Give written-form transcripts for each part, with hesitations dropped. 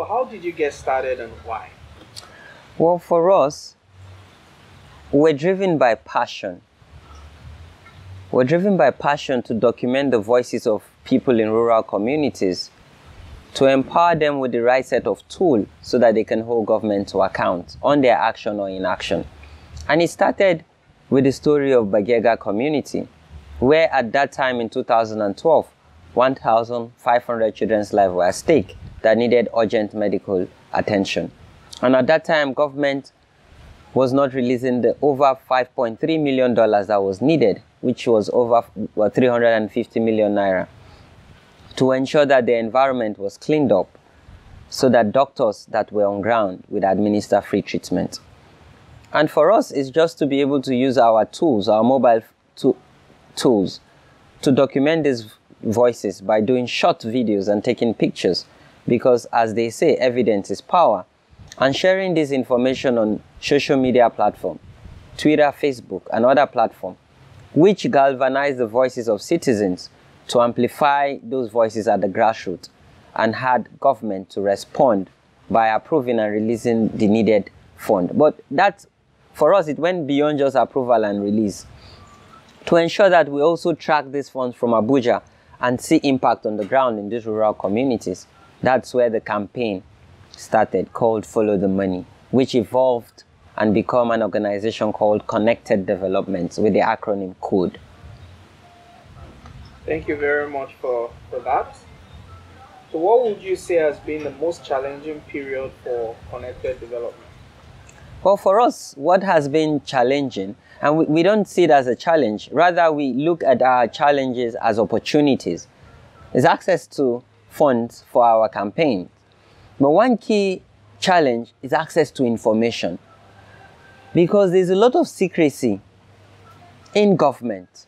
So how did you get started and why? Well, for us, we're driven by passion. We're driven by passion to document the voices of people in rural communities, to empower them with the right set of tools so that they can hold government to account on their action or inaction. And it started with the story of Bagega community, where at that time in 2012, 1,500 children's lives were at stake that needed urgent medical attention. And at that time, government was not releasing the over $5.3 million that was needed, which was over 350 million naira, to ensure that the environment was cleaned up so that doctors that were on ground would administer free treatment. And for us, it's just to be able to use our tools, our mobile tools, to document these voices by doing short videos and taking pictures, because as they say, evidence is power, and sharing this information on social media platforms, Twitter, Facebook, and other platforms, which galvanize the voices of citizens to amplify those voices at the grassroots, and had government to respond by approving and releasing the needed fund. But that, for us, it went beyond just approval and release, to ensure that we also track these funds from Abuja and see impact on the ground in these rural communities. That's where the campaign started, called Follow the Money, which evolved and became an organization called Connected Development with the acronym CODE. Thank you very much for that. So what would you say has been the most challenging period for Connected Development? Well, for us, what has been challenging, and we don't see it as a challenge, rather we look at our challenges as opportunities, is access to funds for our campaign. But one key challenge is access to information, because there's a lot of secrecy in government.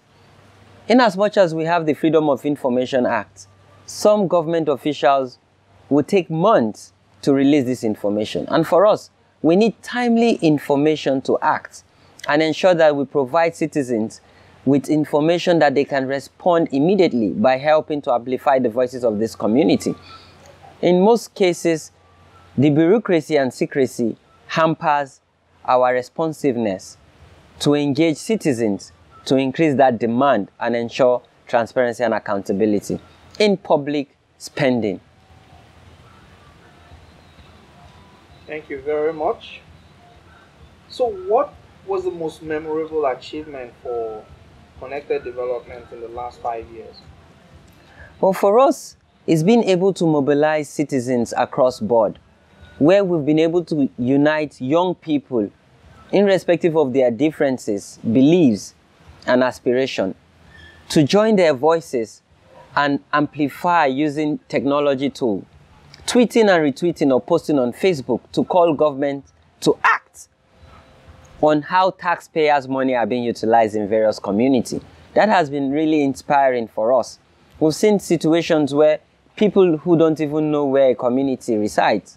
In as much as we have the Freedom of Information Act, some government officials will take months to release this information. And for us, we need timely information to act and ensure that we provide citizens with information that they can respond immediately by helping to amplify the voices of this community. In most cases, the bureaucracy and secrecy hampers our responsiveness to engage citizens to increase that demand and ensure transparency and accountability in public spending. Thank you very much. So what was the most memorable achievement for Connected Development in the last 5 years? Well, for us, it's been able to mobilize citizens across board, where we've been able to unite young people, irrespective of their differences, beliefs, and aspiration, to join their voices and amplify using technology tools, tweeting and retweeting or posting on Facebook to call government to act on how taxpayers' money are being utilized in various communities. That has been really inspiring for us. We've seen situations where people who don't even know where a community resides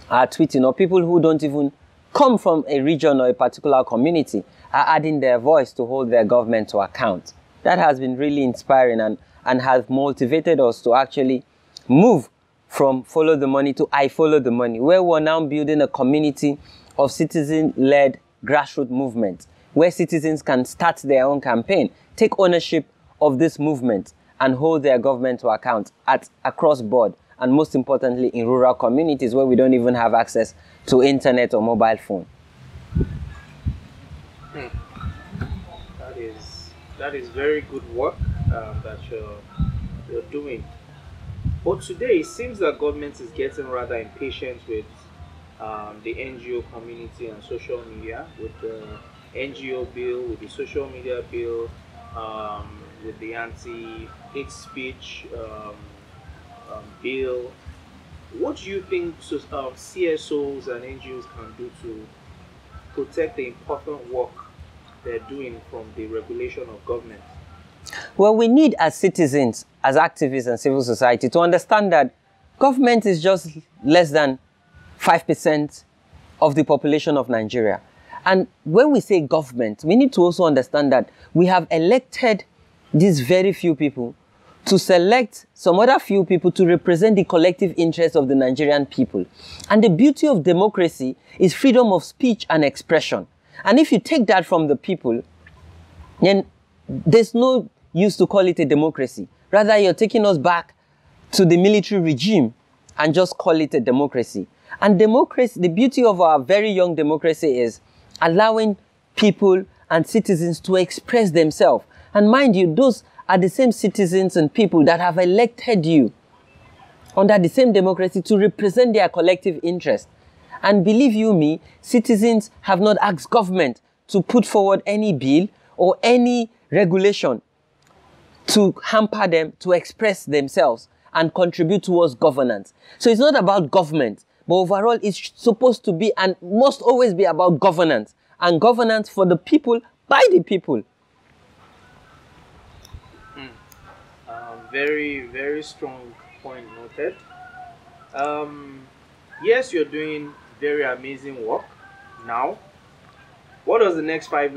are tweeting, or people who don't even come from a region or a particular community are adding their voice to hold their government to account. That has been really inspiring and has motivated us to actually move from follow the money to I follow the money, where we're now building a community of citizen-led grassroots movement, where citizens can start their own campaign, take ownership of this movement, and hold their government to account across board, and most importantly in rural communities where we don't even have access to internet or mobile phone. That is very good work that you're doing. But today it seems that government is getting rather impatient with the NGO community and social media, with the NGO bill, with the social media bill, with the anti-hate speech bill. What do you think CSOs and NGOs can do to protect the important work they're doing from the regulation of government? Well, we need as citizens, as activists and civil society, to understand that government is just less than 5% of the population of Nigeria. And when we say government, we need to also understand that we have elected these very few people to select some other few people to represent the collective interests of the Nigerian people. And the beauty of democracy is freedom of speech and expression. And if you take that from the people, then there's no use to call it a democracy. Rather, you're taking us back to the military regime and just call it a democracy. And democracy, the beauty of our very young democracy is allowing people and citizens to express themselves. And mind you, those are the same citizens and people that have elected you under the same democracy to represent their collective interest. And believe you me, citizens have not asked government to put forward any bill or any regulation to hamper them to express themselves and contribute towards governance. So it's not about government, but overall it's supposed to be and must always be about governance. And governance for the people, by the people. Very, very strong point noted. Yes, you're doing very amazing work now. What does the next 5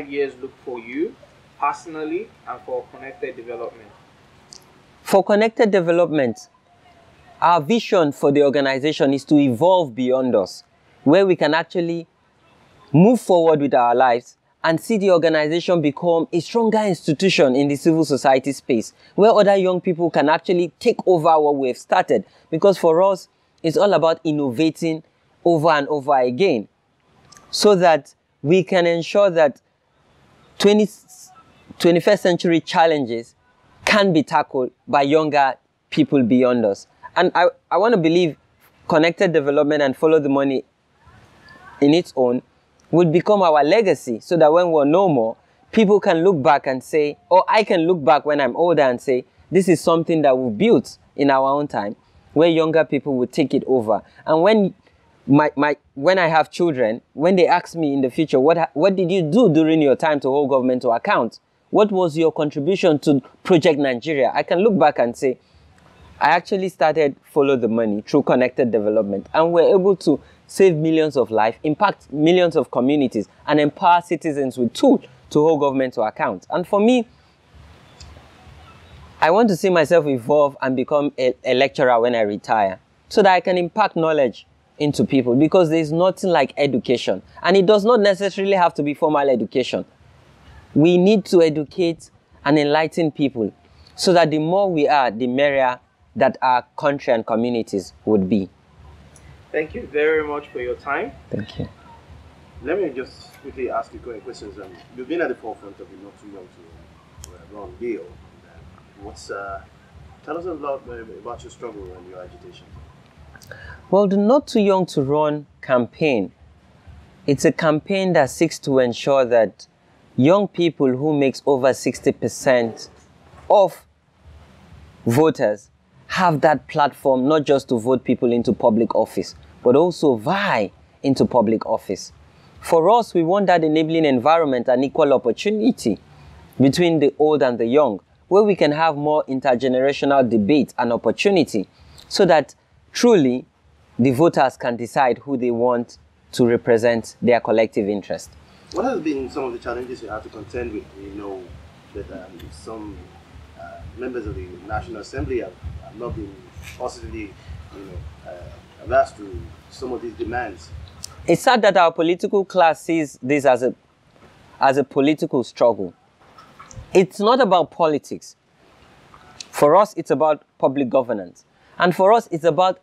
years look for you personally and for connected development? For connected development, our vision for the organization is to evolve beyond us, where we can actually move forward with our lives and see the organization become a stronger institution in the civil society space, where other young people can actually take over what we've started. Because for us, it's all about innovating over and over again, so that we can ensure that 21st century challenges can be tackled by younger people beyond us. And I want to believe connected development and follow the money in its own would become our legacy, so that when we're no more, people can look back and say, or I can look back when I'm older and say, this is something that we built in our own time, where younger people would take it over. And when I have children, when they ask me in the future, what did you do during your time to hold government to account? What was your contribution to Project Nigeria? I can look back and say, I actually started Follow the Money through connected development, and we're able to save millions of lives, impact millions of communities, and empower citizens with tools to hold government to account. And for me, I want to see myself evolve and become a lecturer when I retire, so that I can impact knowledge into people, because there's nothing like education. And it does not necessarily have to be formal education. We need to educate and enlighten people, so that the more we are, the merrier that our country and communities would be. Thank you very much for your time. Thank you. Let me just quickly ask you a couple questions. You've been at the forefront of the Not Too Young to Run bill. Tell us a lot about your struggle and your agitation. Well, the Not Too Young to Run campaign, it's a campaign that seeks to ensure that young people who makes over 60% of voters have that platform, not just to vote people into public office, but also vie into public office. For us, we want that enabling environment and equal opportunity between the old and the young, where we can have more intergenerational debate and opportunity, so that truly the voters can decide who they want to represent their collective interest. What has been some of the challenges you have to contend with? That some members of the National Assembly have not been positively, averse to some of these demands. It's sad that our political class sees this as a political struggle. It's not about politics. For us, it's about public governance. And for us, it's about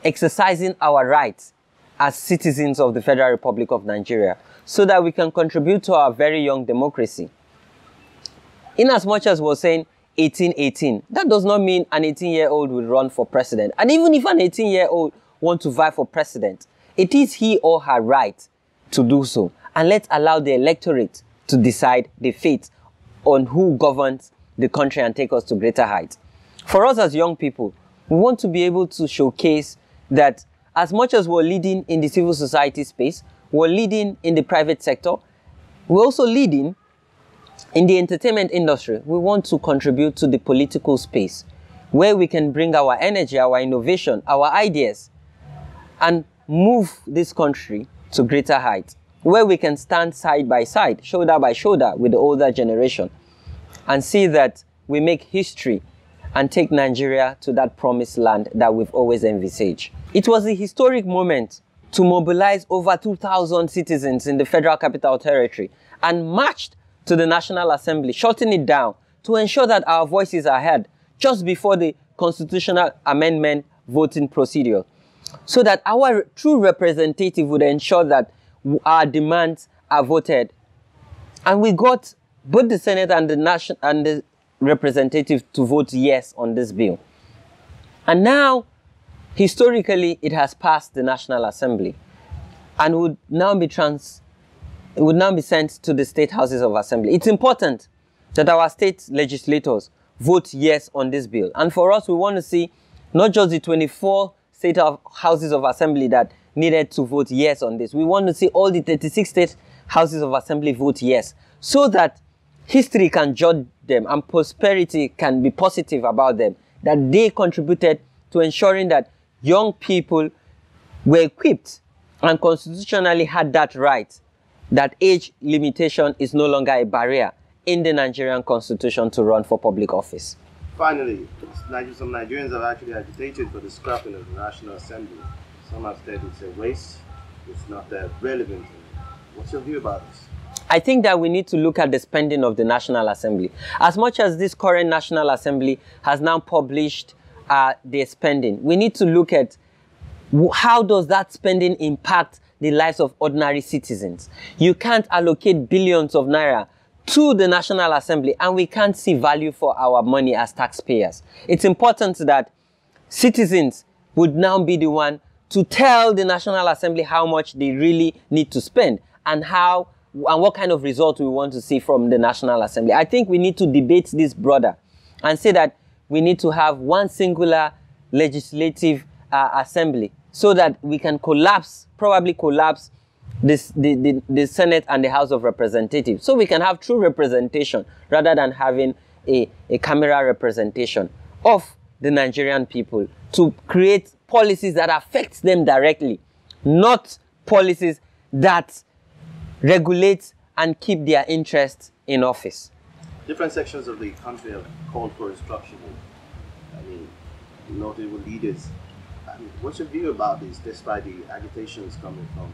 exercising our rights as citizens of the Federal Republic of Nigeria, so that we can contribute to our very young democracy. In as much as we're saying 18-18, that does not mean an 18-year-old will run for president. And even if an 18-year-old wants to vie for president, it is he or her right to do so. And let's allow the electorate to decide the fate on who governs the country and take us to greater heights. For us as young people, we want to be able to showcase that as much as we're leading in the civil society space, we're leading in the private sector, we're also leading in the entertainment industry. We want to contribute to the political space, where we can bring our energy, our innovation, our ideas, and move this country to greater heights, where we can stand side by side, shoulder by shoulder with the older generation, and see that we make history and take Nigeria to that promised land that we've always envisaged. It was a historic moment to mobilize over 2,000 citizens in the Federal Capital Territory and marched to the National Assembly, shutting it down to ensure that our voices are heard just before the constitutional amendment voting procedure, so that our true representative would ensure that our demands are voted. And we got both the Senate and the representative to vote yes on this bill. And now, historically, it has passed the National Assembly and would now be sent to the state houses of assembly. It's important that our state legislators vote yes on this bill. And for us, we want to see not just the 24 state houses of assembly that needed to vote yes on this. We want to see all the 36 state houses of assembly vote yes, so that history can judge them and prosperity can be positive about them, that they contributed to ensuring that young people were equipped and constitutionally had that right, that age limitation is no longer a barrier in the Nigerian constitution to run for public office. Finally, some Nigerians have actually agitated for the scrapping of the National Assembly. Some have said it's a waste, it's not relevant. What's your view about this? I think that we need to look at the spending of the National Assembly. As much as this current National Assembly has now published their spending, we need to look at how does that spending impact the lives of ordinary citizens. You can't allocate billions of naira to the National Assembly and we can't see value for our money as taxpayers. It's important that citizens would now be the one to tell the National Assembly how much they really need to spend and what kind of result we want to see from the National Assembly. I think we need to debate this broader and say that we need to have one singular legislative assembly so that we can probably collapse the Senate and the House of Representatives, so we can have true representation rather than having a camera representation of the Nigerian people to create policies that affect them directly, not policies that regulate and keep their interests in office. Different sections of the country have called for restructuring. I mean, notable leaders. I mean, what's your view about this, despite the agitations coming from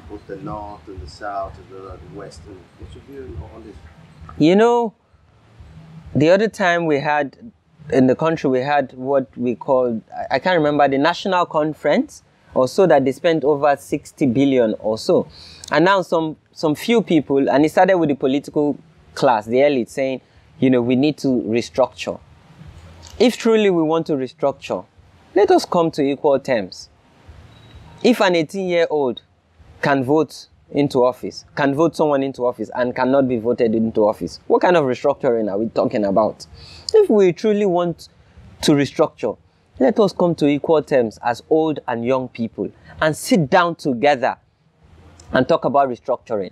both the north and the south as well as the west? And what's your view on this? You know, the other time we had in the country, we had what we called, I can't remember, the National Conference or so, that they spent over 60 billion or so. And now some few people, and it started with the political class, the elite, saying, you know, we need to restructure. If truly we want to restructure, let us come to equal terms. If an 18-year-old can vote into office, can vote someone into office and cannot be voted into office, what kind of restructuring are we talking about? If we truly want to restructure, let us come to equal terms as old and young people and sit down together and talk about restructuring.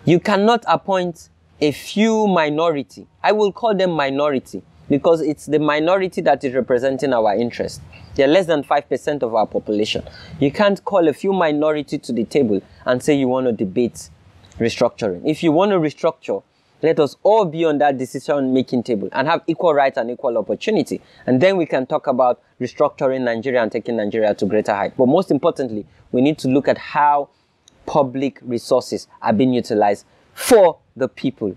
You cannot appoint a few minority. I will call them minority because it's the minority that is representing our interest. They're less than 5% of our population. You can't call a few minority to the table and say you want to debate restructuring. If you want to restructure, let us all be on that decision-making table and have equal rights and equal opportunity. And then we can talk about restructuring Nigeria and taking Nigeria to greater height. But most importantly, we need to look at how public resources are being utilized for the people